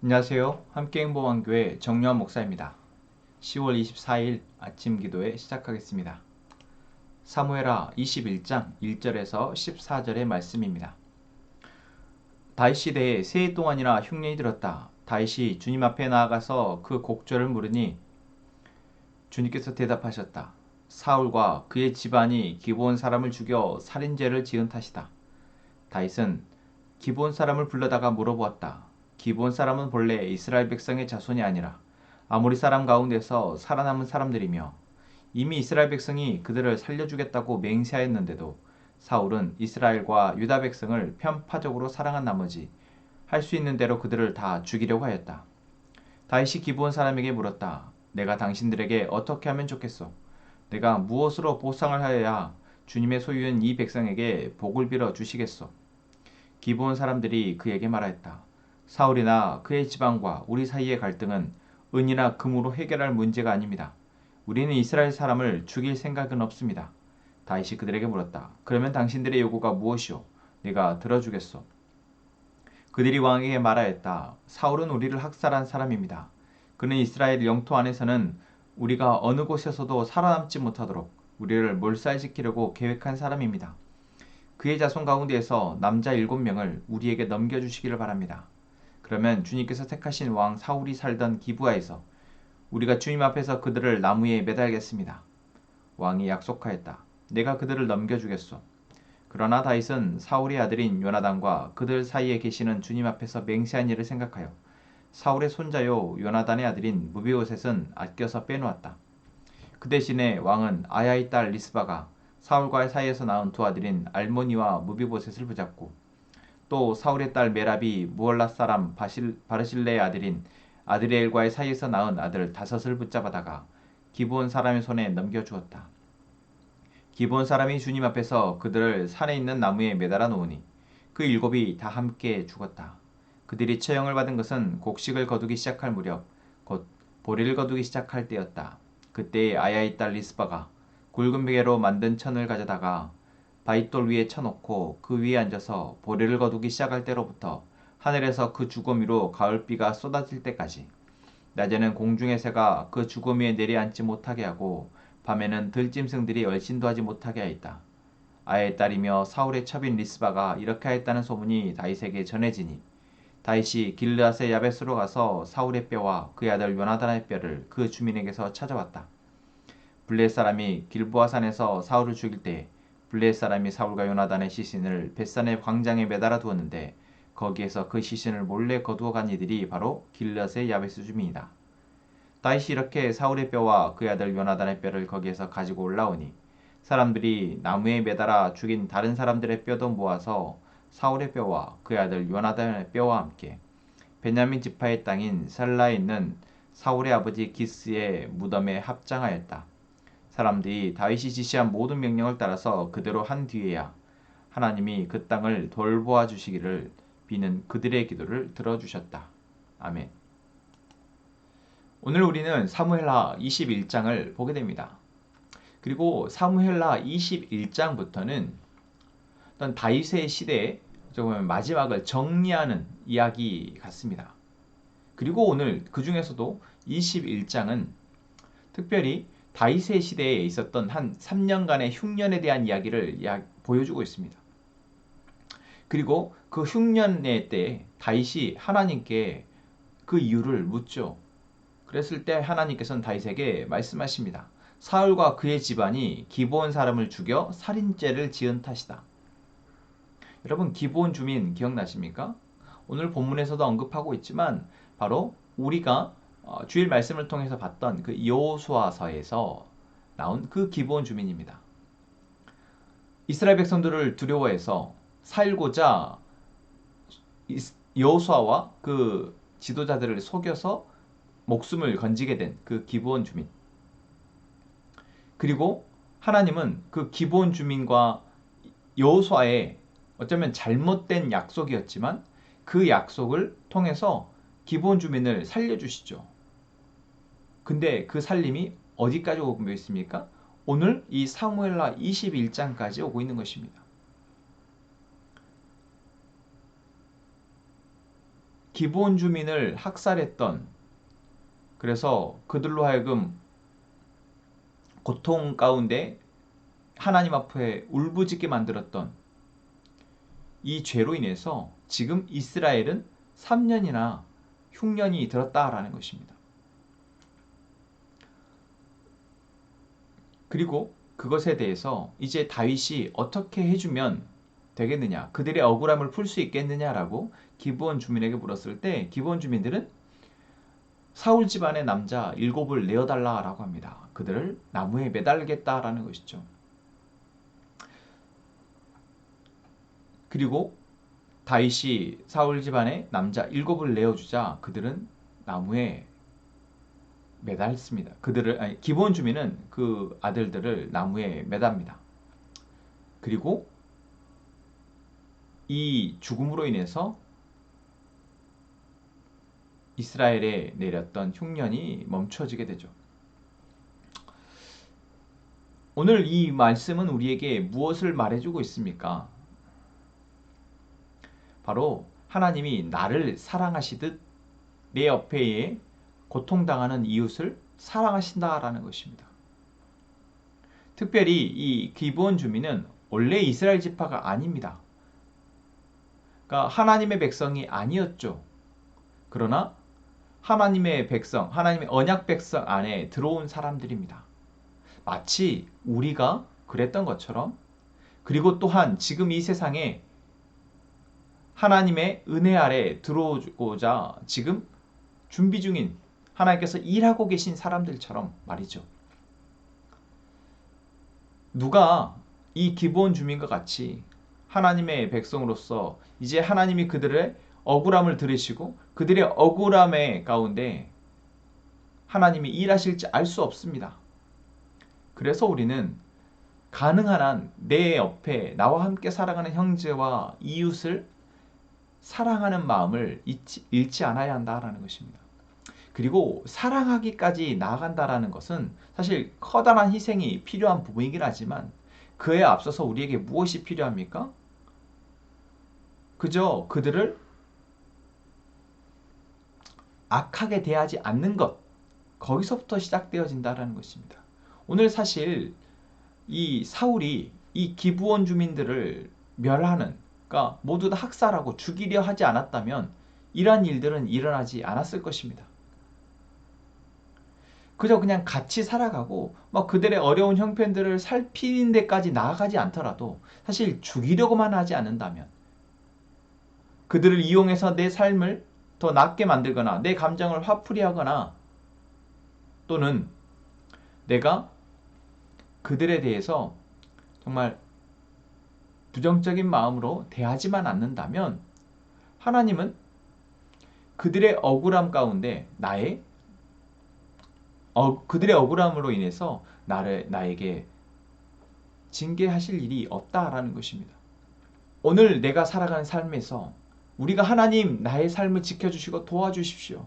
안녕하세요. 함께행복한교회 정요한 목사입니다. 10월 24일 아침 기도회 시작하겠습니다. 사무엘하 21장 1절에서 14절의 말씀입니다. 다윗 시대에 세 해 동안이나 흉년이 들었다. 다윗이 주님 앞에 나아가서 그 곡절을 물으니 주님께서 대답하셨다. 사울과 그의 집안이 기브온 사람을 죽여 살인죄를 지은 탓이다. 다윗은 기브온 사람을 불러다가 물어보았다. 기브온 사람은 본래 이스라엘 백성의 자손이 아니라 아모리 사람 가운데서 살아남은 사람들이며 이미 이스라엘 백성이 그들을 살려주겠다고 맹세하였는데도 사울은 이스라엘과 유다 백성을 편파적으로 사랑한 나머지 할 수 있는 대로 그들을 다 죽이려고 하였다. 다윗이 기브온 사람에게 물었다. 내가 당신들에게 어떻게 하면 좋겠소? 내가 무엇으로 보상을 하여야 주님의 소유인 이 백성에게 복을 빌어 주시겠소? 기브온 사람들이 그에게 말하였다. 사울이나 그의 집안과 우리 사이의 갈등은 은이나 금으로 해결할 문제가 아닙니다. 우리는 이스라엘 사람을 죽일 생각은 없습니다. 다윗이 그들에게 물었다. 그러면 당신들의 요구가 무엇이오? 내가 들어주겠소. 그들이 왕에게 말하였다. 사울은 우리를 학살한 사람입니다. 그는 이스라엘 영토 안에서는 우리가 어느 곳에서도 살아남지 못하도록 우리를 몰살시키려고 계획한 사람입니다. 그의 자손 가운데에서 남자 7명을 우리에게 넘겨주시기를 바랍니다. 그러면 주님께서 택하신 왕 사울이 살던 기브아에서 우리가 주님 앞에서 그들을 나무에 매달겠습니다. 왕이 약속하였다. 내가 그들을 넘겨주겠소. 그러나 다윗은 사울의 아들인 요나단과 그들 사이에 계시는 주님 앞에서 맹세한 일을 생각하여 사울의 손자요 요나단의 아들인 무비보셋은 아껴서 빼놓았다. 그 대신에 왕은 아야의 딸 리스바가 사울과의 사이에서 낳은 두 아들인 알모니와 무비보셋을 붙잡고 또 사울의 딸 메랍이 무얼라 사람 바르실레의 아들인 아드리엘과의 사이에서 낳은 아들 5을 붙잡아다가 기브온 사람의 손에 넘겨주었다. 기브온 사람이 주님 앞에서 그들을 산에 있는 나무에 매달아 놓으니 그 7이 다 함께 죽었다. 그들이 처형을 받은 것은 곡식을 거두기 시작할 무렵 곧 보리를 거두기 시작할 때였다. 그때에 아야의 딸 리스바가 굵은 베개로 만든 천을 가져다가 바윗돌 위에 쳐놓고 그 위에 앉아서 보리를 거두기 시작할 때로부터 하늘에서 그 주거미로 가을비가 쏟아질 때까지 낮에는 공중의 새가 그 주거미에 내려앉지 못하게 하고 밤에는 들짐승들이 얼씬도 하지 못하게 하였다. 아의 딸이며 사울의 첩인 리스바가 이렇게 하였다는 소문이 다윗에게 전해지니 다윗이 길르앗의 야벳으로 가서 사울의 뼈와 그의 아들 요나단의 뼈를 그 주민에게서 찾아왔다. 블레 사람이 길보아 산에서 사울을 죽일 때에 블레 사람이 사울과 요나단의 시신을 벳산의 광장에 매달아 두었는데 거기에서 그 시신을 몰래 거두어 간 이들이 바로 길르앗의 야베스 주민이다. 다윗이 이렇게 사울의 뼈와 그의 아들 요나단의 뼈를 거기에서 가지고 올라오니 사람들이 나무에 매달아 죽인 다른 사람들의 뼈도 모아서 사울의 뼈와 그의 아들 요나단의 뼈와 함께 베냐민 지파의 땅인 셀라에 있는 사울의 아버지 기스의 무덤에 합장하였다. 사람들이 다윗이 지시한 모든 명령을 따라서 그대로 한 뒤에야 하나님이 그 땅을 돌보아 주시기를 비는 그들의 기도를 들어주셨다. 아멘. 오늘 우리는 사무엘하 21장을 보게 됩니다. 그리고 사무엘하 21장부터는 어떤 다윗의 시대의 마지막을 정리하는 이야기 같습니다. 그리고 오늘 그 중에서도 21장은 특별히 다윗의 시대에 있었던 한 3년간의 흉년에 대한 이야기를 보여주고 있습니다. 그리고 그 흉년의 때 다윗이 하나님께 그 이유를 묻죠. 그랬을 때 하나님께서는 다윗에게 말씀하십니다. 사울과 그의 집안이 기브온 사람을 죽여 살인죄를 지은 탓이다. 여러분 기브온 주민 기억나십니까? 오늘 본문에서도 언급하고 있지만 바로 우리가 주일 말씀을 통해서 봤던 그 여호수아서에서 나온 그 기브온 주민입니다. 이스라엘 백성들을 두려워해서 살고자 여호수아와 그 지도자들을 속여서 목숨을 건지게 된 그 기브온 주민. 그리고 하나님은 그 기브온 주민과 여호수아의 어쩌면 잘못된 약속이었지만 그 약속을 통해서 기브온 주민을 살려주시죠. 근데 그 살림이 어디까지 오고 있습니까? 오늘 이 사무엘하 21장까지 오고 있는 것입니다. 기브온 주민을 학살했던, 그래서 그들로 하여금 고통 가운데 하나님 앞에 울부짖게 만들었던 이 죄로 인해서 지금 이스라엘은 3년이나 흉년이 들었다라는 것입니다. 그리고 그것에 대해서 이제 다윗이 어떻게 해주면 되겠느냐, 그들의 억울함을 풀 수 있겠느냐라고 기브온 주민에게 물었을 때 기브온 주민들은 사울 집안의 남자 7을 내어달라라고 합니다. 그들을 나무에 매달겠다라는 것이죠. 그리고 다윗이 사울 집안의 남자 7을 내어주자 그들은 나무에 매달습니다. 기브온 주민은 그 아들들을 나무에 매답니다. 그리고 이 죽음으로 인해서 이스라엘에 내렸던 흉년이 멈춰지게 되죠. 오늘 이 말씀은 우리에게 무엇을 말해주고 있습니까? 바로 하나님이 나를 사랑하시듯 내 옆에 고통당하는 이웃을 사랑하신다라는 것입니다. 특별히 이 기브온 주민은 원래 이스라엘 지파가 아닙니다. 그러니까 하나님의 백성이 아니었죠. 그러나 하나님의 백성, 하나님의 언약 백성 안에 들어온 사람들입니다. 마치 우리가 그랬던 것처럼, 그리고 또한 지금 이 세상에 하나님의 은혜 아래 들어오고자 지금 준비 중인, 하나님께서 일하고 계신 사람들처럼 말이죠. 누가 이 기브온 주민과 같이 하나님의 백성으로서 이제 하나님이 그들의 억울함을 들으시고 그들의 억울함의 가운데 하나님이 일하실지 알 수 없습니다. 그래서 우리는 가능한 한 내 옆에 나와 함께 살아가는 형제와 이웃을 사랑하는 마음을 잃지 않아야 한다라는 것입니다. 그리고 사랑하기까지 나아간다라는 것은 사실 커다란 희생이 필요한 부분이긴 하지만 그에 앞서서 우리에게 무엇이 필요합니까? 그저 그들을 악하게 대하지 않는 것, 거기서부터 시작되어진다는 것입니다. 오늘 사실 이 사울이 이 기브온 주민들을 멸하는, 그러니까 모두 다 학살하고 죽이려 하지 않았다면 이러한 일들은 일어나지 않았을 것입니다. 그저 그냥 같이 살아가고 막 그들의 어려운 형편들을 살피는 데까지 나아가지 않더라도 사실 죽이려고만 하지 않는다면, 그들을 이용해서 내 삶을 더 낫게 만들거나 내 감정을 화풀이하거나 또는 내가 그들에 대해서 정말 부정적인 마음으로 대하지만 않는다면 하나님은 그들의 억울함 가운데 그들의 억울함으로 인해서 나에게 징계하실 일이 없다라는 것입니다. 오늘 내가 살아가는 삶에서 우리가 하나님 나의 삶을 지켜주시고 도와주십시오,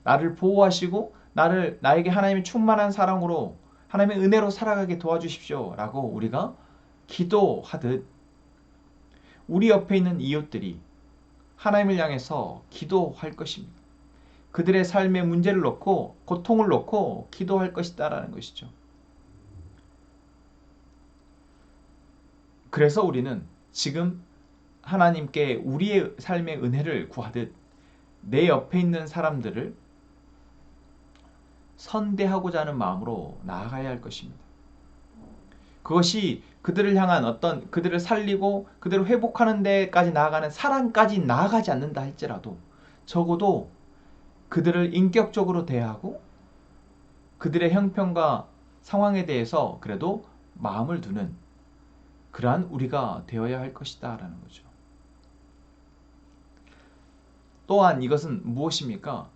나를 보호하시고 나에게 하나님의 충만한 사랑으로 하나님의 은혜로 살아가게 도와주십시오 라고 우리가 기도하듯 우리 옆에 있는 이웃들이 하나님을 향해서 기도할 것입니다. 그들의 삶의 문제를 놓고 고통을 놓고 기도할 것이다라는 것이죠. 그래서 우리는 지금 하나님께 우리의 삶의 은혜를 구하듯 내 옆에 있는 사람들을 선대하고자 하는 마음으로 나아가야 할 것입니다. 그것이 그들을 향한 어떤, 그들을 살리고 그들을 회복하는 데까지 나아가는 사랑까지 나아가지 않는다 할지라도 적어도 그들을 인격적으로 대하고 그들의 형편과 상황에 대해서 그래도 마음을 두는 그러한 우리가 되어야 할 것이다 라는 거죠. 또한 이것은 무엇입니까?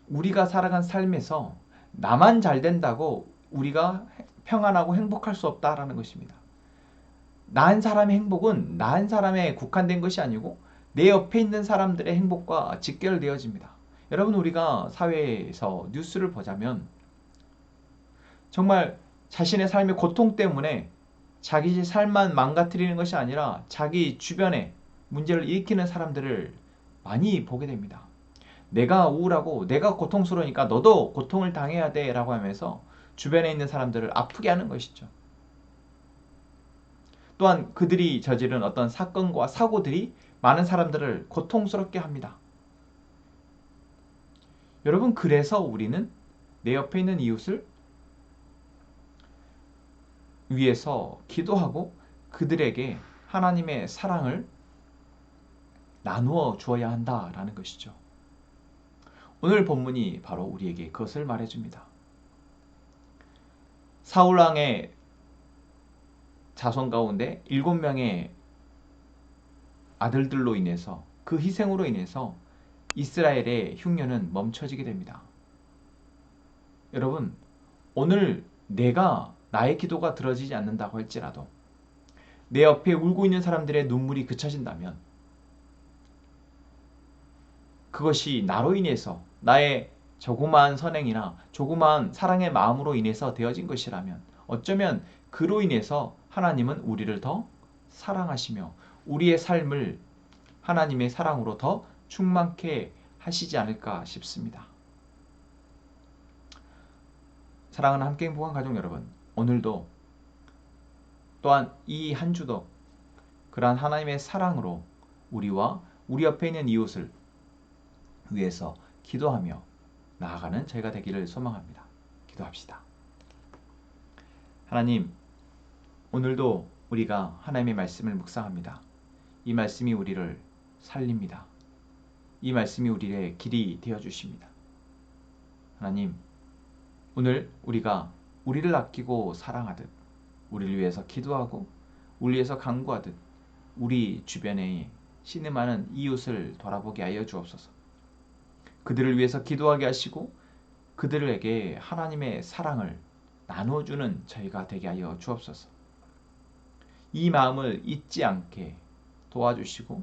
우리가 살아간 삶에서 나만 잘 된다고 우리가 평안하고 행복할 수 없다라는 것입니다. 나은 사람의 행복은 나은 사람에 국한된 것이 아니고 내 옆에 있는 사람들의 행복과 직결되어집니다. 여러분, 우리가 사회에서 뉴스를 보자면 정말 자신의 삶의 고통 때문에 자기 삶만 망가뜨리는 것이 아니라 자기 주변에 문제를 일으키는 사람들을 많이 보게 됩니다. 내가 우울하고 내가 고통스러우니까 너도 고통을 당해야 돼 라고 하면서 주변에 있는 사람들을 아프게 하는 것이죠. 또한 그들이 저지른 어떤 사건과 사고들이 많은 사람들을 고통스럽게 합니다. 여러분, 그래서 우리는 내 옆에 있는 이웃을 위해서 기도하고 그들에게 하나님의 사랑을 나누어 주어야 한다라는 것이죠. 오늘 본문이 바로 우리에게 그것을 말해줍니다. 사울왕의 자손 가운데 7명의 아들들로 인해서 그 희생으로 인해서 이스라엘의 흉년은 멈춰지게 됩니다. 여러분, 오늘 내가 나의 기도가 들어지지 않는다고 할지라도 내 옆에 울고 있는 사람들의 눈물이 그쳐진다면 그것이 나로 인해서 나의 조그마한 선행이나 조그마한 사랑의 마음으로 인해서 되어진 것이라면 어쩌면 그로 인해서 하나님은 우리를 더 사랑하시며 우리의 삶을 하나님의 사랑으로 더 충만케 하시지 않을까 싶습니다. 사랑하는 함께 행복한 가족 여러분, 오늘도 또한 이 한 주도 그러한 하나님의 사랑으로 우리와 우리 옆에 있는 이웃을 위해서 기도하며 나아가는 저희가 되기를 소망합니다. 기도합시다. 하나님, 오늘도 우리가 하나님의 말씀을 묵상합니다. 이 말씀이 우리를 살립니다. 이 말씀이 우리의 길이 되어주십니다. 하나님, 오늘 우리가 우리를 아끼고 사랑하듯 우리를 위해서 기도하고 우리를 위해서 간구하듯 우리 주변에 신음하는 이웃을 돌아보게 하여 주옵소서. 그들을 위해서 기도하게 하시고 그들에게 하나님의 사랑을 나누어주는 저희가 되게 하여 주옵소서. 이 마음을 잊지 않게 도와주시고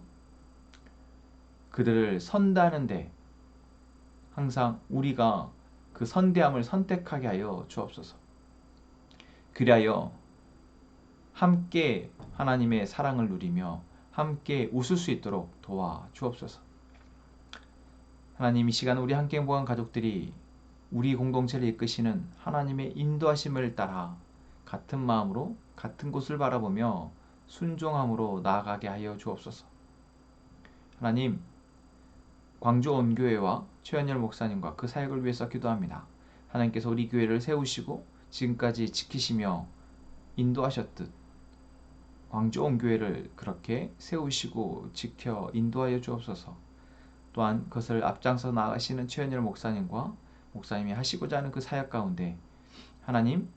그들을 선대하는데 항상 우리가 그 선대함을 선택하게 하여 주옵소서. 그리하여 함께 하나님의 사랑을 누리며 함께 웃을 수 있도록 도와주옵소서. 하나님, 이 시간 우리 함께 행복한 가족들이 우리 공동체를 이끄시는 하나님의 인도하심을 따라 같은 마음으로 같은 곳을 바라보며 순종함으로 나아가게 하여 주옵소서. 하나님, 광주 온교회와 최현열 목사님과 그 사역을 위해서 기도합니다. 하나님께서 우리 교회를 세우시고 지금까지 지키시며 인도하셨듯 광주 온교회를 그렇게 세우시고 지켜 인도하여 주옵소서. 또한 그것을 앞장서 나가시는 최현열 목사님과 목사님이 하시고자 하는 그 사역 가운데 하나님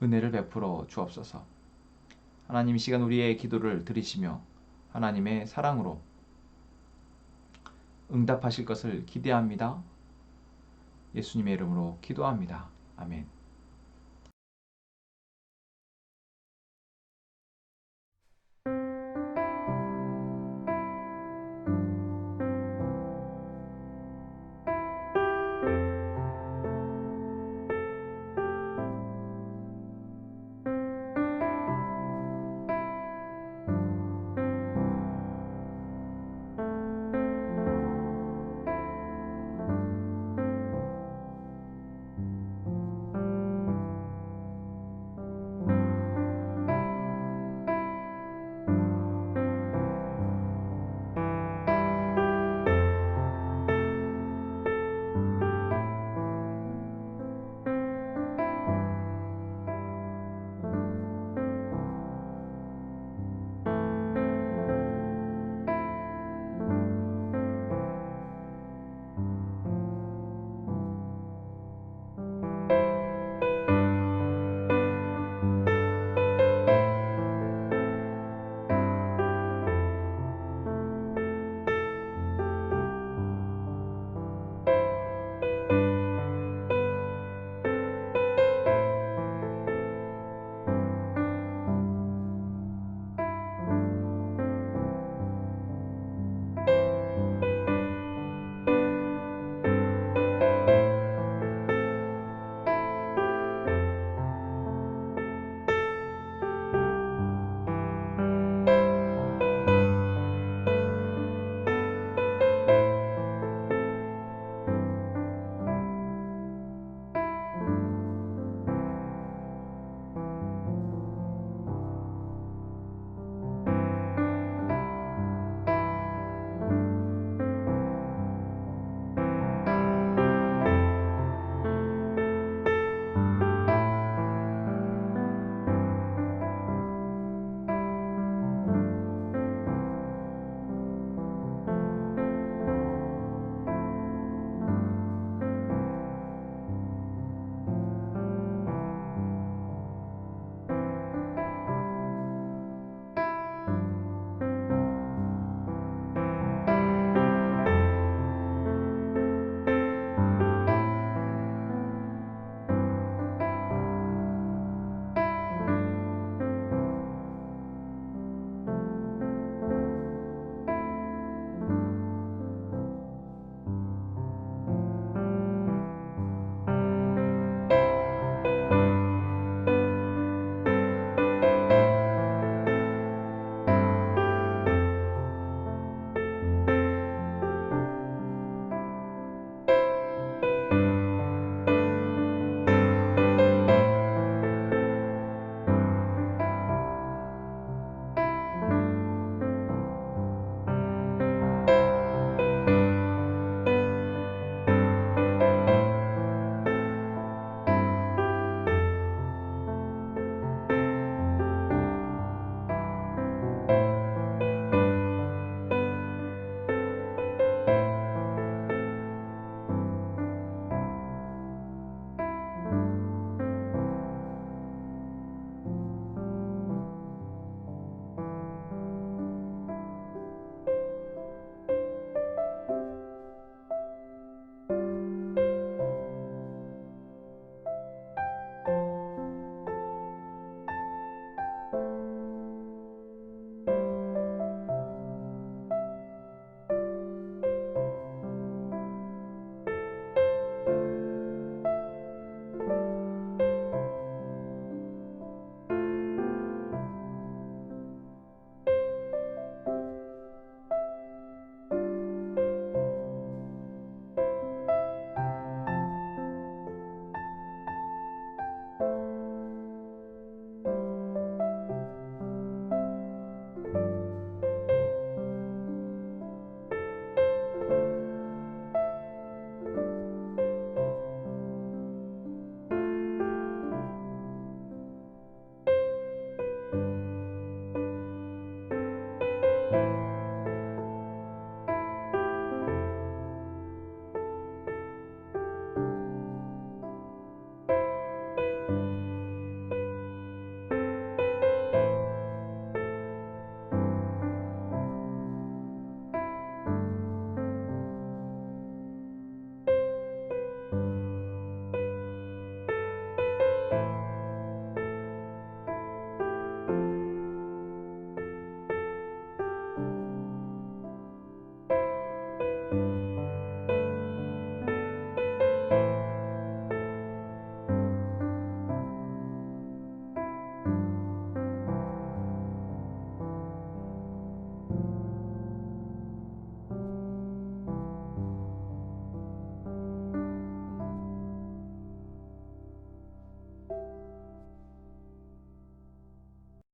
은혜를 베풀어 주옵소서. 하나님, 이 시간 우리의 기도를 들으시며 하나님의 사랑으로 응답하실 것을 기대합니다. 예수님의 이름으로 기도합니다. 아멘.